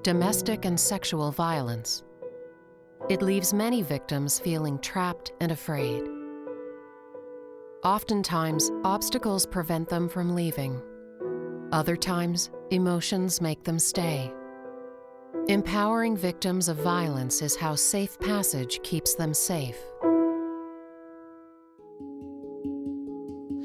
domestic and sexual violence. It leaves many victims feeling trapped and afraid. Oftentimes, obstacles prevent them from leaving. Other times, emotions make them stay. Empowering victims of violence is how Safe Passage keeps them safe.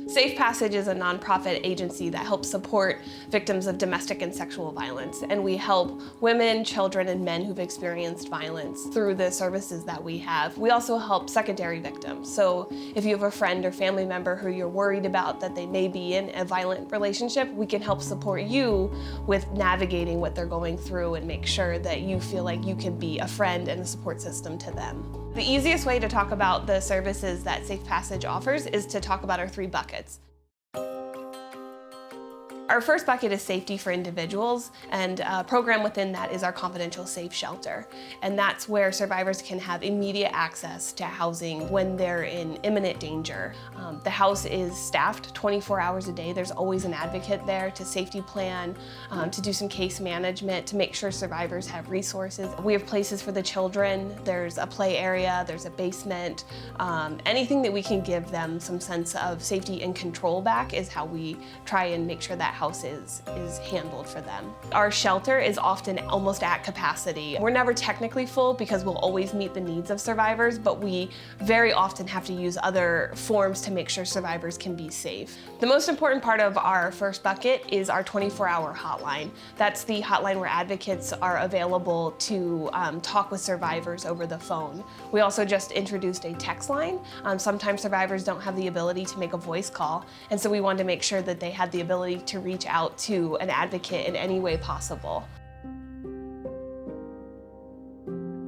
Safe Passage is a nonprofit agency that helps support victims of domestic and sexual violence, and we help women, children, and men who've experienced violence through the services that we have. We also help secondary victims. So if you have a friend or family member who you're worried about that they may be in a violent relationship, we can help support you with navigating what they're going through and make sure that you feel like you can be a friend and a support system to them. The easiest way to talk about the services that Safe Passage offers is to talk about our 3 buckets. Our first bucket is safety for individuals, and a program within that is our confidential safe shelter. And that's where survivors can have immediate access to housing when they're in imminent danger. The house is staffed 24 hours a day. There's always an advocate there to safety plan, to do some case management, to make sure survivors have resources. We have places for the children. There's a play area, there's a basement. Anything that we can give them some sense of safety and control back is how we try and make sure that house is handled for them. Our shelter is often almost at capacity. We're never technically full because we'll always meet the needs of survivors, but we very often have to use other forms to make sure survivors can be safe. The most important part of our first bucket is our 24-hour hotline. That's the hotline where advocates are available to talk with survivors over the phone. We also just introduced a text line. Sometimes survivors don't have the ability to make a voice call, and so we wanted to make sure that they had the ability to reach out to an advocate in any way possible.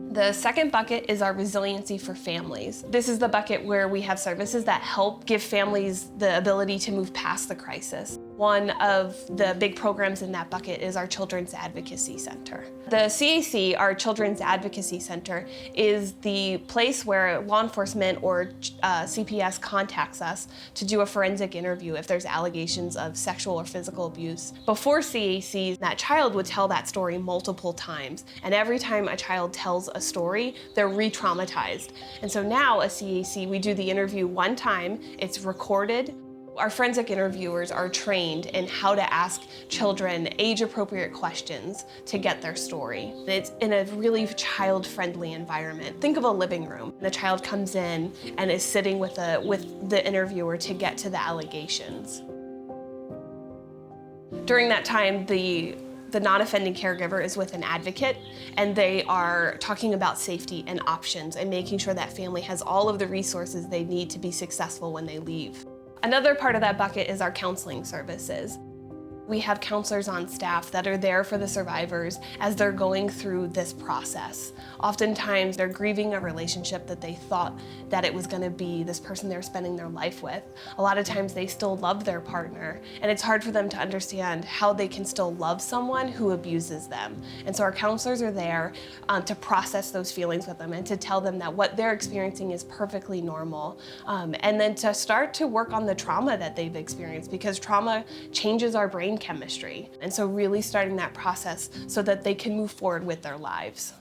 The second bucket is our Resiliency for families. This is the bucket where we have services that help give families the ability to move past the crisis. One of the big programs in that bucket is our Children's Advocacy Center. The CAC, our Children's Advocacy Center, is the place where law enforcement or CPS contacts us to do a forensic interview if there's allegations of sexual or physical abuse. Before CAC, that child would tell that story multiple times, and every time a child tells a story, they're re-traumatized. And so now at CAC, we do the interview one time, it's recorded. Our forensic interviewers are trained in how to ask children age-appropriate questions to get their story. It's in a really child-friendly environment. Think of a living room. The child comes in and is sitting with the interviewer to get to the allegations. During that time, the non-offending caregiver is with an advocate, and they are talking about safety and options and making sure that family has all of the resources they need to be successful when they leave. Another part of that bucket is our counseling services. We have counselors on staff that are there for the survivors as they're going through this process. Oftentimes, they're grieving a relationship that they thought that it was going to be this person they're spending their life with. A lot of times, they still love their partner, and it's hard for them to understand how they can still love someone who abuses them. And so our counselors are there to process those feelings with them and to tell them that what they're experiencing is perfectly normal. And then to start to work on the trauma that they've experienced, because trauma changes our brain chemistry. And so really starting that process so that they can move forward with their lives.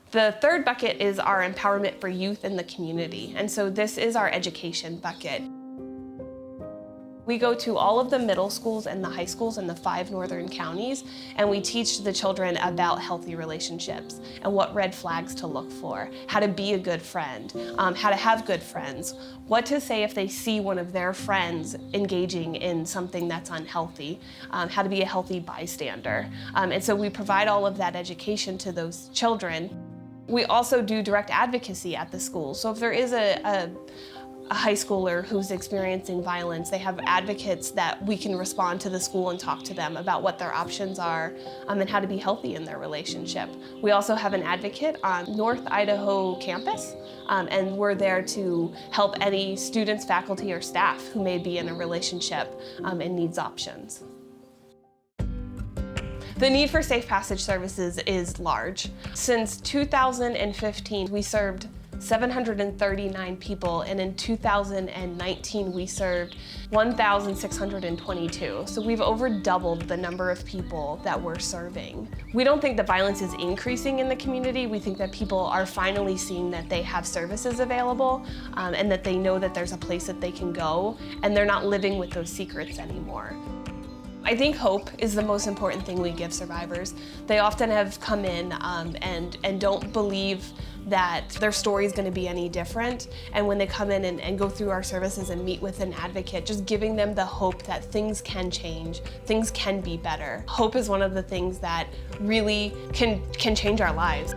The third bucket is our empowerment for youth in the community. And so this is our education bucket. We go to all of the middle schools and the high schools in the 5 northern counties, and we teach the children about healthy relationships and what red flags to look for, how to be a good friend, how to have good friends, what to say if they see one of their friends engaging in something that's unhealthy, how to be a healthy bystander. And so we provide all of that education to those children. We also do direct advocacy at the school. So if there is a high schooler who's experiencing violence, they have advocates that we can respond to the school and talk to them about what their options are and how to be healthy in their relationship. We also have an advocate on North Idaho campus, and we're there to help any students, faculty, or staff who may be in a relationship and needs options. The need for Safe Passage services is large. Since 2015, we served 739 people, and in 2019 we served 1,622. So we've over doubled the number of people that we're serving. We don't think that violence is increasing in the community. We think that people are finally seeing that they have services available and that they know that there's a place that they can go, and they're not living with those secrets anymore. I think hope is the most important thing we give survivors. They often have come in and don't believe that their story is going to be any different. And when they come in and go through our services and meet with an advocate, just giving them the hope that things can change, things can be better. Hope is one of the things that really can change our lives.